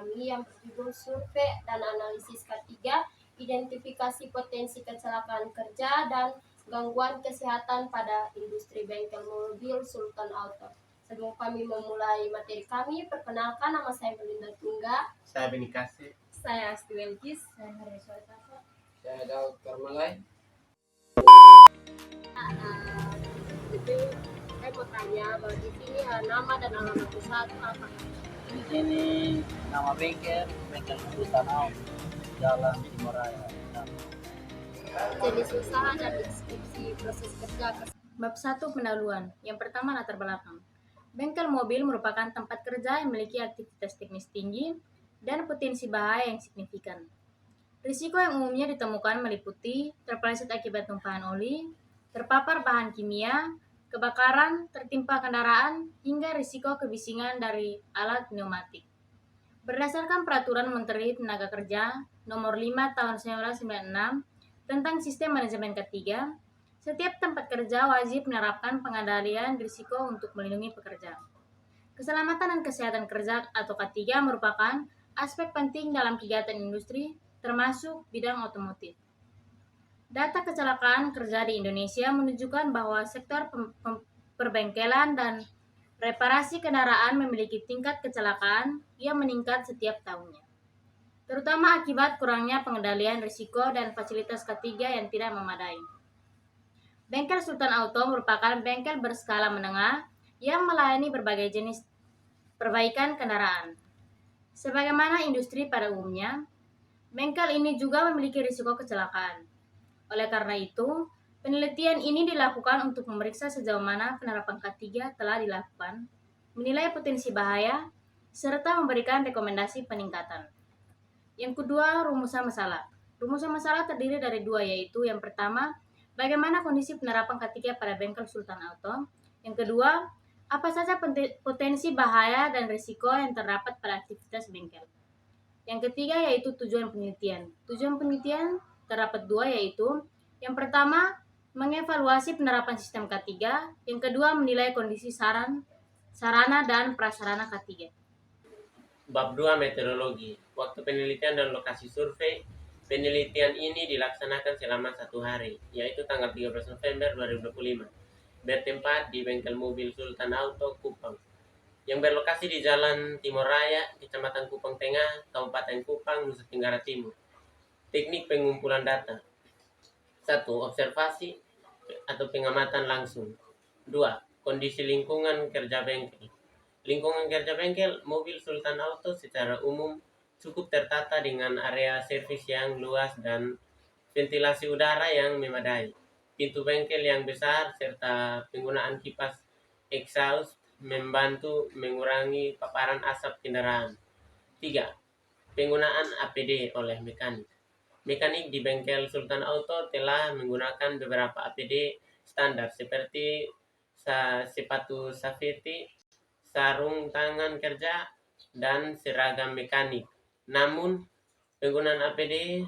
kami yang berjudul Survei dan Analisis K3, Identifikasi Potensi Kecelakaan Kerja dan Gangguan Kesehatan pada Industri Bengkel Mobil Sultan Auto. Sebelum kami memulai materi kami, perkenalkan nama saya Belinda Tungga. Saya Beni Kasih. Saya Asti Welkis. Saya Hariswa Tasa. Saya Daud Karmalai. Jadi saya mau tanya bahwa di sini nama dan alamat usaha itu apa? Di sini nama bengkel Sultan Auto, Jalan Timur Raya. Jenis usaha dan deskripsi proses kerja. Bab 1 pendahuluan. Yang pertama latar belakang. Bengkel mobil merupakan tempat kerja yang memiliki aktivitas teknis tinggi dan potensi bahaya yang signifikan. Risiko yang umumnya ditemukan meliputi terpeleset akibat tumpahan oli, terpapar bahan kimia, kebakaran, tertimpa kendaraan, hingga risiko kebisingan dari alat pneumatik. Berdasarkan Peraturan Menteri Tenaga Kerja Nomor 5 Tahun 1996 tentang Sistem Manajemen K3, setiap tempat kerja wajib menerapkan pengendalian risiko untuk melindungi pekerja. Keselamatan dan kesehatan kerja atau K3 merupakan aspek penting dalam kegiatan industri, termasuk bidang otomotif. Data kecelakaan kerja di Indonesia menunjukkan bahwa sektor perbengkelan dan reparasi kendaraan memiliki tingkat kecelakaan yang meningkat setiap tahunnya, terutama akibat kurangnya pengendalian risiko dan fasilitas K3 yang tidak memadai. Bengkel Sultan Auto merupakan bengkel berskala menengah yang melayani berbagai jenis perbaikan kendaraan. Sebagaimana industri pada umumnya, bengkel ini juga memiliki risiko kecelakaan. Oleh karena itu, penelitian ini dilakukan untuk memeriksa sejauh mana penerapan K3 telah dilakukan, menilai potensi bahaya, serta memberikan rekomendasi peningkatan. Yang kedua, rumusan masalah. Rumusan masalah terdiri dari dua, yaitu yang pertama, bagaimana kondisi penerapan K3 pada bengkel Sultan Auto. Yang kedua, apa saja potensi bahaya dan risiko yang terdapat pada aktivitas bengkel. Yang ketiga yaitu tujuan penelitian. Tujuan penelitian terdapat dua, yaitu yang pertama, mengevaluasi penerapan sistem K3. Yang kedua, menilai kondisi sarana dan prasarana K3. Bab 2 Meteorologi. Waktu penelitian dan lokasi survei. Penelitian ini dilaksanakan selama 1 hari, yaitu tanggal 13 November 2025. Bertempat di bengkel mobil Sultan Auto, Kupang, yang berlokasi di Jalan Timur Raya, Kecamatan Kupang Tengah, Kabupaten Kupang, Nusa Tenggara Timur. Teknik pengumpulan data. 1. Observasi atau pengamatan langsung. 2. Kondisi lingkungan kerja bengkel. Lingkungan kerja bengkel mobil Sultan Auto secara umum cukup tertata dengan area servis yang luas dan ventilasi udara yang memadai. Pintu bengkel yang besar serta penggunaan kipas exhaust membantu mengurangi paparan asap kendaraan. 3. Penggunaan APD oleh mekanik. Mekanik di bengkel Sultan Auto telah menggunakan beberapa APD standar seperti sepatu safety, sarung tangan kerja, dan seragam mekanik. Namun, penggunaan APD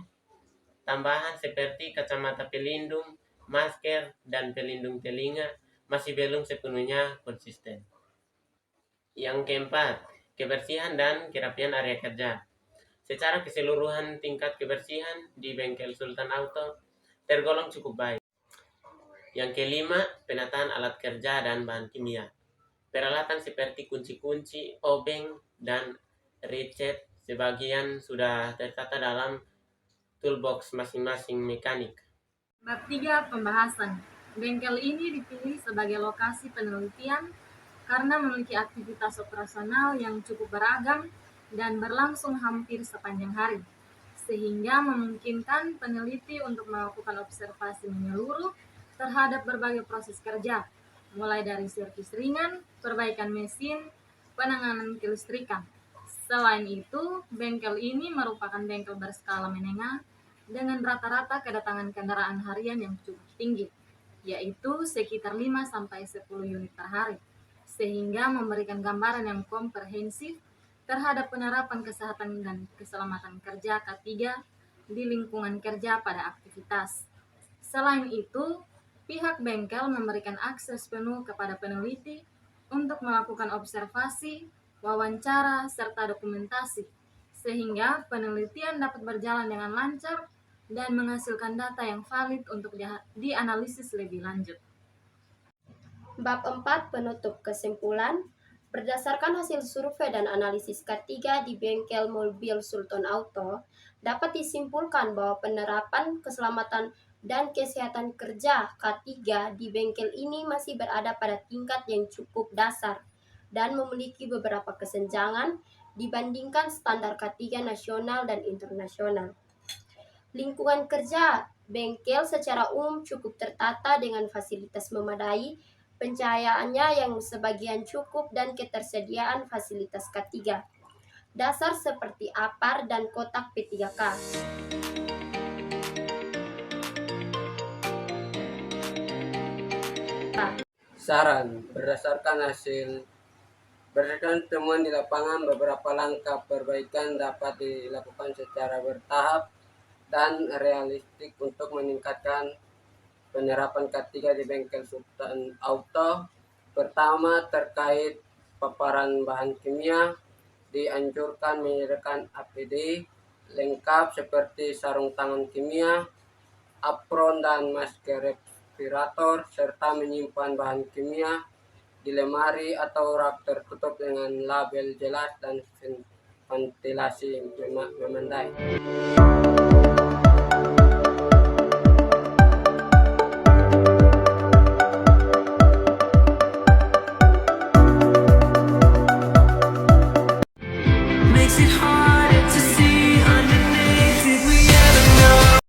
tambahan seperti kacamata pelindung, masker, dan pelindung telinga masih belum sepenuhnya konsisten. Yang keempat, kebersihan dan kerapian area kerja. Secara keseluruhan tingkat kebersihan di bengkel Sultan Auto tergolong cukup baik. Yang kelima, penataan alat kerja dan bahan kimia. Peralatan seperti kunci-kunci, obeng, dan recet sebagian sudah tertata dalam toolbox masing-masing mekanik. Bab 3 pembahasan. Bengkel ini dipilih sebagai lokasi penelitian karena memiliki aktivitas operasional yang cukup beragam dan berlangsung hampir sepanjang hari, sehingga memungkinkan peneliti untuk melakukan observasi menyeluruh terhadap berbagai proses kerja, mulai dari servis ringan, perbaikan mesin, penanganan kelistrikan. Selain itu, bengkel ini merupakan bengkel berskala menengah dengan rata-rata kedatangan kendaraan harian yang cukup tinggi, yaitu sekitar 5-10 unit per hari, sehingga memberikan gambaran yang komprehensif terhadap penerapan kesehatan dan keselamatan kerja K3 di lingkungan kerja pada aktivitas. Selain itu, pihak bengkel memberikan akses penuh kepada peneliti untuk melakukan observasi, wawancara, serta dokumentasi, sehingga penelitian dapat berjalan dengan lancar dan menghasilkan data yang valid untuk dianalisis lebih lanjut. Bab 4 penutup kesimpulan. Berdasarkan hasil survei dan analisis K3 di bengkel mobil Sultan Auto, dapat disimpulkan bahwa penerapan keselamatan dan kesehatan kerja K3 di bengkel ini masih berada pada tingkat yang cukup dasar dan memiliki beberapa kesenjangan dibandingkan standar K3 nasional dan internasional. Lingkungan kerja bengkel secara umum cukup tertata dengan fasilitas memadai, pencahayaannya yang sebagian cukup, dan ketersediaan fasilitas K3 dasar seperti APAR dan kotak P3K. Saran, berdasarkan temuan di lapangan, beberapa langkah perbaikan dapat dilakukan secara bertahap dan realistik untuk meningkatkan penerapan K3 di bengkel Sultan Auto. Pertama, terkait paparan bahan kimia, dianjurkan menyediakan APD lengkap seperti sarung tangan kimia, apron dan masker respirator, serta menyimpan bahan kimia di lemari atau rak tertutup dengan label jelas dan ventilasi memadai.